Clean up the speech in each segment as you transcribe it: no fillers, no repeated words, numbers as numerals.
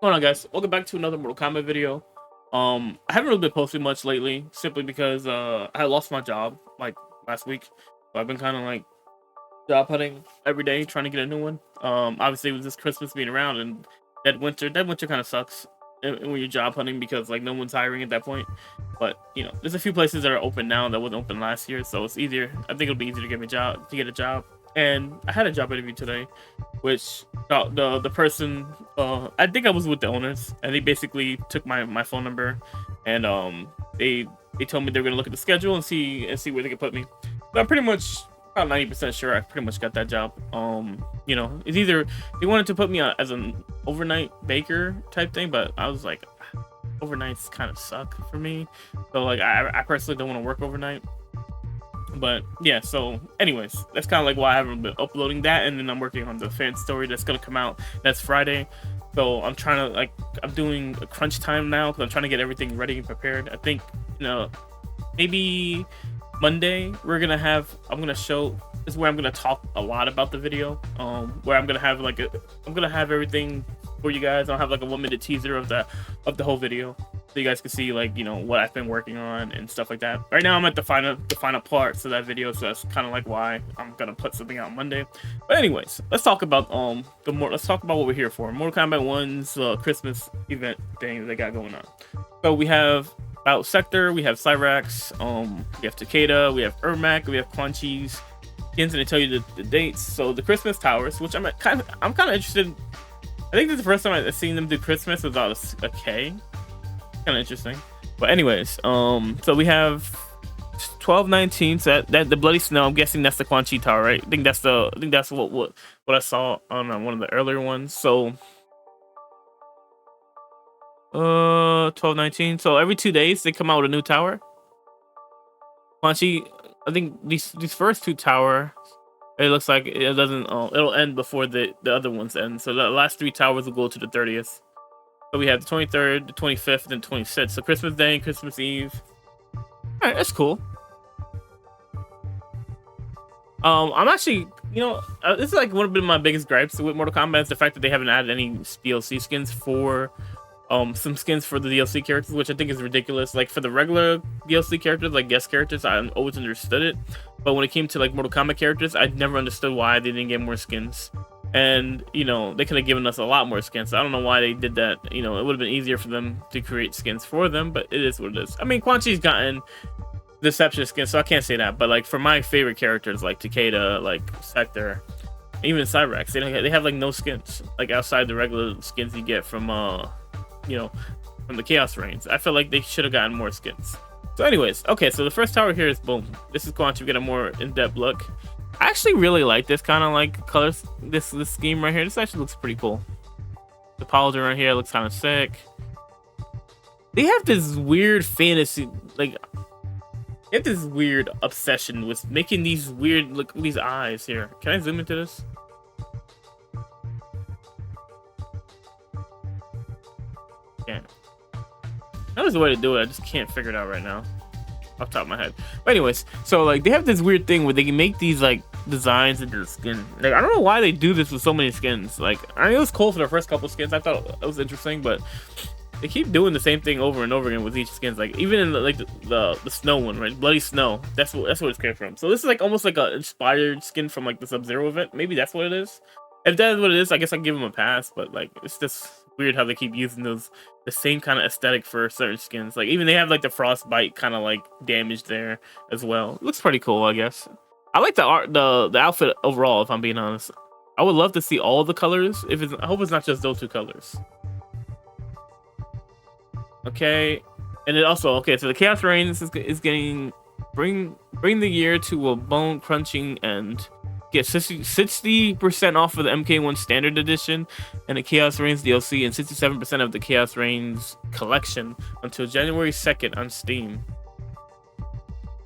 Hold on, guys. Welcome back to another Mortal Kombat video. I haven't really been posting much lately, simply because I lost my job like last week. So I've been kind of like job hunting every day, trying to get a new one. Obviously with this Christmas being around and dead winter kind of sucks when you're job hunting because like no one's hiring at that point. But you know, there's a few places that are open now that wasn't open last year, so it's easier. I think it'll be easier to get a job. And I had a job interview today, which the person, I think I was with the owners, and they basically took my phone number, and they told me they were gonna look at the schedule and see where they could put me. So I'm pretty much about 90% sure I pretty much got that job. You know, it's either they wanted to put me as an overnight baker type thing, but I was like, overnights kind of suck for me. So like I personally don't want to work overnight. But yeah, so anyways, that's kind of like why I haven't been uploading that, and then I'm working on the fan story that's gonna come out that's Friday. So I'm trying to I'm doing a crunch time now because I'm trying to get everything ready and prepared. I think, you know, maybe Monday I'm gonna show is where I'm gonna talk a lot about the video, where I'm gonna have everything for you guys. I'll have like a 1-minute teaser of the whole video, so you guys can see like, you know, what I've been working on and stuff like that. Right now I'm at the final parts of that video, so that's kind of like why I'm gonna put something out Monday. But anyways, let's talk about let's talk about what we're here for. Mortal Kombat 1's Christmas event thing they got going on. So we have Battle Sector, we have Cyrax, we have Takeda, we have Ermac, we have Quan Chi's skins, and they tell you the dates. So the Christmas Towers, which I'm kind of interested. I think this is the first time I've seen them do Christmas without a K. Kind of interesting. But anyways, so we have 1219. So that the Bloody Snow. I'm guessing that's the Quan Chi Tower, right? I think that's what I saw on one of the earlier ones. So 1219. So every 2 days they come out with a new tower. Quan Chi. I think these first two towers, it looks like it doesn't. It'll end before the other ones end. So the last 3 towers will go to the 30th. So we have the 23rd, the 25th, and 26th. So Christmas Day and Christmas Eve. All right, that's cool. I'm actually, you know, this is like one of my biggest gripes with Mortal Kombat is the fact that they haven't added any DLC skins for, some skins for the DLC characters, which I think is ridiculous. Like for the regular DLC characters, like guest characters, I always understood it. But when it came to like Mortal Kombat characters, I never understood why they didn't get more skins. And you know, they could have given us a lot more skins. I don't know why they did that. You know, it would have been easier for them to create skins for them, but it is what it is. I mean, Quan Chi's gotten Deception skins, so I can't say that. But like for my favorite characters, like Takeda, like Sector, even Cyrax, they have like no skins, like outside the regular skins you get from you know, from the Chaos Reigns. I feel like they should have gotten more skins. So anyways, okay, so the first tower here is boom. This is Quan Chi. We get a more in-depth look. I actually really like this kind of like colors, this scheme right here. This actually looks pretty cool. The pauldron right here looks kind of sick. They have this weird fantasy, like they have this weird obsession with making these weird, look, these eyes here. Can I zoom into this? Can't. That was the way to do it. I just can't figure it out right now off the top of my head. But anyways, so like they have this weird thing where they can make these like designs into the skin. Like I don't know why they do this with so many skins. Like I mean, it was cool for the first couple skins. I thought it was interesting, but they keep doing the same thing over and over again with each skins. Like even in the snow one, right? Bloody Snow. That's what it's came from. So this is like almost like a inspired skin from like the Sub-Zero event. Maybe that's what it is. If that is what it is, I guess I give them a pass. But like it's just weird how they keep using the same kind of aesthetic for certain skins. Like even they have like the frostbite kind of like damage there as well. It looks pretty cool, I guess. I like the art, the outfit overall, if I'm being honest. I would love to see all the colors. I hope it's not just those 2 colors. Okay, and then also okay, so the Chaos Reigns is getting bring the year to a bone crunching end. Get 60% off of the MK1 Standard Edition and the Chaos Reigns DLC, and 67% of the Chaos Reigns collection until January 2nd on Steam.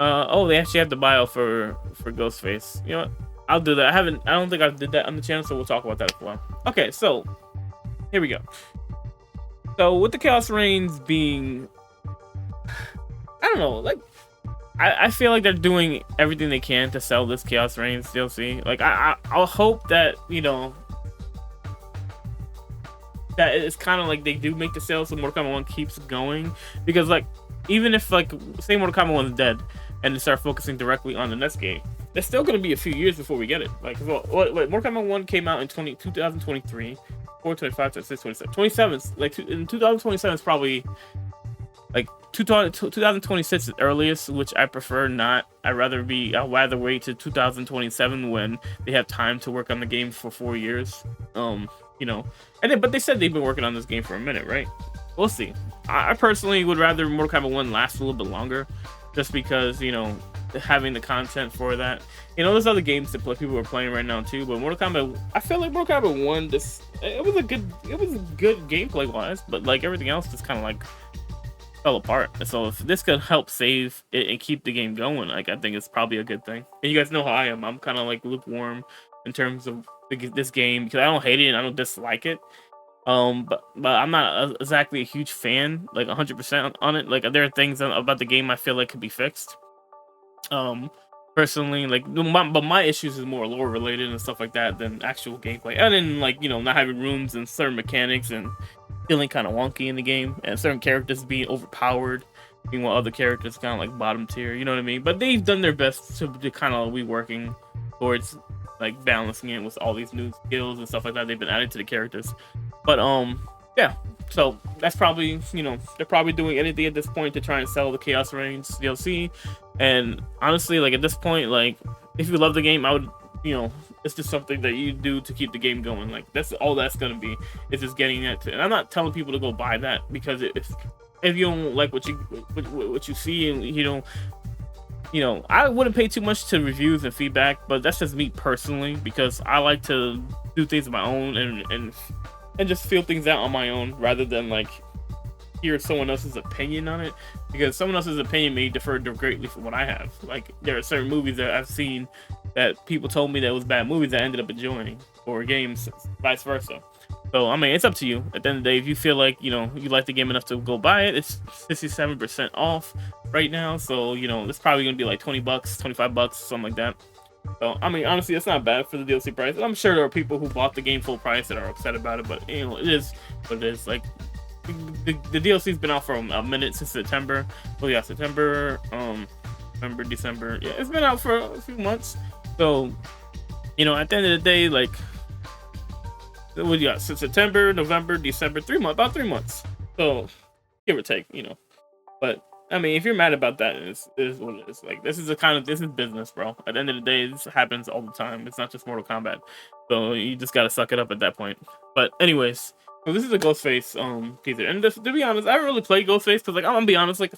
Oh, they actually have the bio for Ghostface. You know what? I'll do that. I don't think I did that on the channel, so we'll talk about that as well. Okay, so here we go. So with the Chaos Reigns being, I don't know, like I feel like they're doing everything they can to sell this Chaos Reigns DLC. Like I'll hope that, you know, that it's kind of like they do make the sales so Mortal Kombat 1 keeps going, because like even if like say Mortal Kombat 1 is dead and they start focusing directly on the next game, there's still going to be a few years before we get it. Like Mortal Kombat 1 came out in 2023, 4, 25, 26, 27. 27 like in 2027 is probably like 2026 is earliest, which I prefer not. I'd rather wait to 2027 when they have time to work on the game for 4 years. You know, but they said they've been working on this game for a minute, right? We'll see. I personally would rather Mortal Kombat 1 last a little bit longer, just because, you know, having the content for that. You know, there's other games that people are playing right now too, but Mortal Kombat, I feel like Mortal Kombat 1, it was good gameplay wise, but like everything else just kind of like fell apart. So if this could help save it and keep the game going, like I think it's probably a good thing. And you guys know how I am. I'm kind of like lukewarm in terms of this game, because I don't hate it and I don't dislike it. But I'm not exactly a huge fan, like 100% on it. Like there are things about the game I feel like could be fixed. Personally, like my issues is more lore related and stuff like that than actual gameplay. And then like, you know, not having rooms and certain mechanics and feeling kind of wonky in the game, and certain characters being overpowered, meanwhile other characters kind of like bottom tier. You know what I mean? But they've done their best to kind of be working towards like balancing it with all these new skills and stuff like that they've been adding to the characters. But yeah, so that's probably, you know, they're probably doing anything at this point to try and sell the Chaos Reigns DLC. And honestly, like at this point, like if you love the game, I would, you know, it's just something that you do to keep the game going. Like that's all that's gonna be. It's just getting it to, and I'm not telling people to go buy that, because if you don't like what you see and you don't, you know, I wouldn't pay too much to reviews and feedback, but that's just me personally, because I like to do things on my own and just feel things out on my own, rather than like hear someone else's opinion on it, because someone else's opinion may differ greatly from what I have. Like there are certain movies that I've seen that people told me that was bad movies that I ended up enjoying, or games vice versa. So I mean, it's up to you. At the end of the day, if you feel like, you know, you like the game enough to go buy it, it's 67% off right now. So, you know, it's probably gonna be like $20, $25, something like that. So I mean, honestly, it's not bad for the DLC price. I'm sure there are people who bought the game full price that are upset about it, but you know, it is what it is. Like the DLC's been out for a minute, since September. Well, yeah, September, November, December. Yeah, it's been out for a few months. So, you know, at the end of the day, like, what you got? Since September, November, December, 3 months, about 3 months. So, give or take, you know. But I mean, if you're mad about that, it is what it is. Like, this is business, bro. At the end of the day, this happens all the time. It's not just Mortal Kombat. So you just gotta suck it up at that point. But anyways, so this is a Ghostface teaser. And to be honest, I haven't really played Ghostface, because like I'm gonna be honest, like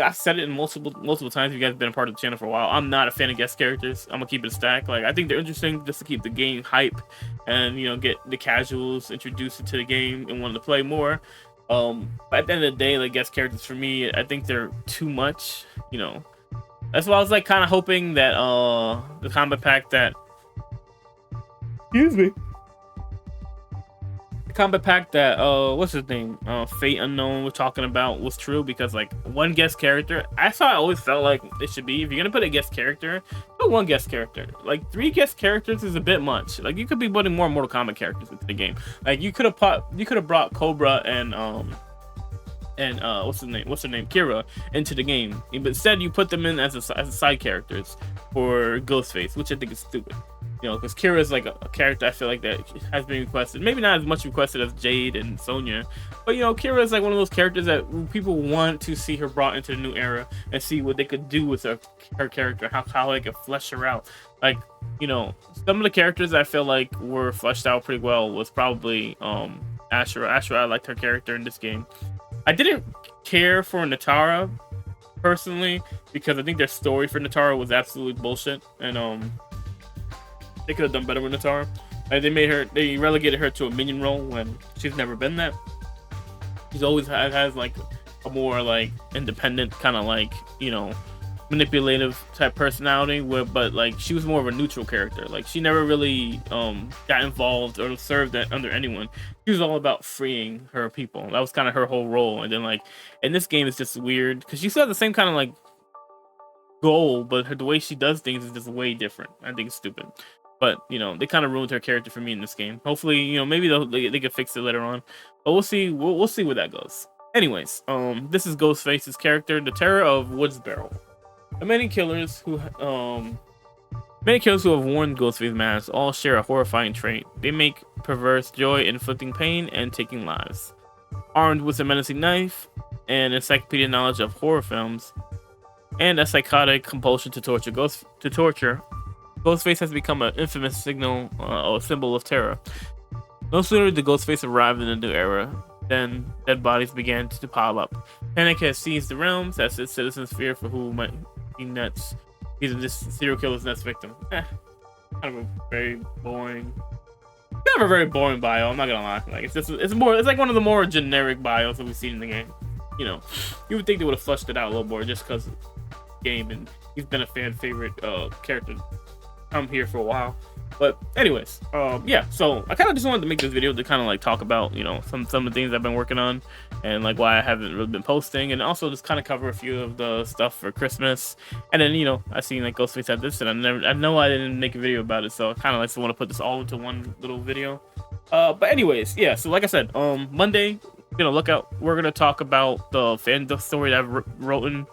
I've said it in multiple times. You guys have been a part of the channel for a while. I'm not a fan of guest characters. I'm gonna keep it a stack. Like I think they're interesting just to keep the game hype, and you know, get the casuals introduced into the game and wanting to play more. But at the end of the day, like guest characters for me, I think they're too much. You know, that's why I was like kind of hoping that the combat pack that, excuse me, combat pack that what's his name, Fate Unknown was talking about was true, because like one guest character, I always felt like it should be, if you're gonna put a guest character, put one guest character. Like 3 guest characters is a bit much. Like you could be putting more Mortal Kombat characters into the game. Like you could have brought Cobra and what's her name, Kira, into the game, but instead you put them in as side characters for Ghostface, which I think is stupid. You know, because Kira is like a character I feel like that has been requested. Maybe not as much requested as Jade and Sonya, but you know, Kira is like one of those characters that people want to see her brought into the new era and see what they could do with her character, how they could flesh her out. Like, you know, some of the characters I feel like were fleshed out pretty well was probably Ashura. I liked her character in this game. I didn't care for Natara personally, because I think their story for Natara was absolutely bullshit, and they could have done better with Natara. Like they relegated her to a minion role when she's never been that. She's always has like a more like independent kind of like, you know, manipulative type personality, but like she was more of a neutral character. Like she never really got involved or served under anyone. She was all about freeing her people. That was kind of her whole role. And then like in this game, it's just weird because she still has the same kind of like goal, but the way she does things is just way different. I think it's stupid. but you know, they kind of ruined her character for me in this game. Hopefully, you know, maybe they could fix it later on, but we'll see. We'll see where that goes. Anyways, this is Ghostface's character, the Terror of Woodsboro. Many killers who have worn Ghostface masks all share a horrifying trait. They make perverse joy inflicting pain and taking lives. Armed with a menacing knife and encyclopedia knowledge of horror films, and a psychotic compulsion to torture, Ghostface has become an infamous signal or symbol of terror. No sooner did Ghostface arrive in the new era than dead bodies began to pile up. Panic has seized the realms as its citizens fear for who might be next. He's this serial killer's next victim. Kind of a very boring. Kind of a very boring bio. I'm not gonna lie. Like it's like one of the more generic bios that we've seen in the game. You know, you would think they would have fleshed it out a little more just because of the game, and he's been a fan favorite character. I'm here for a while. But anyways, yeah, so I kind of just wanted to make this video to kind of like talk about, you know, some of the things I've been working on and like why I haven't really been posting, and also just kind of cover a few of the stuff for Christmas. And then, you know, I seen like Ghostface had this, and I know I didn't make a video about it, so I kind of like want to put this all into one little video. But anyways, yeah, so like I said, Monday, you know, look out, we're gonna talk about the fan story that I've written.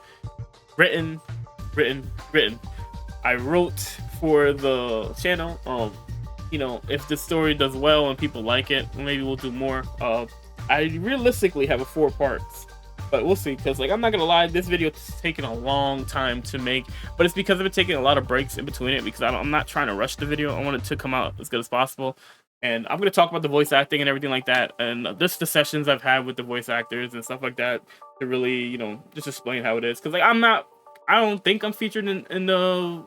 I wrote for the channel. You know, if the story does well and people like it, maybe we'll do more. I realistically have a 4 parts, but we'll see, because like I'm not gonna lie, this video is taking a long time to make, but it's because of it taking a lot of breaks in between it, because I'm not trying to rush the video. I want it to come out as good as possible, and I'm gonna talk about the voice acting and everything like that, and just the sessions I've had with the voice actors and stuff like that, to really, you know, just explain how it is, because like I don't think I'm featured in the,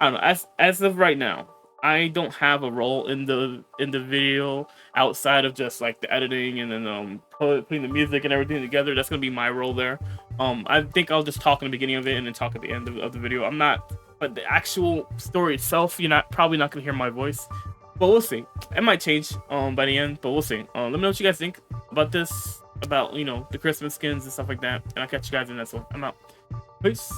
I don't know, as of right now, I don't have a role in the video outside of just like the editing and then putting the music and everything together. That's gonna be my role there. I think I'll just talk in the beginning of it and then talk at the end of the video. I'm not, but the actual story itself, you're probably not gonna hear my voice, but we'll see. It might change by the end, but we'll see. Let me know what you guys think about this, about, you know, the Christmas skins and stuff like that, and I'll catch you guys in the next one. I'm out. Peace.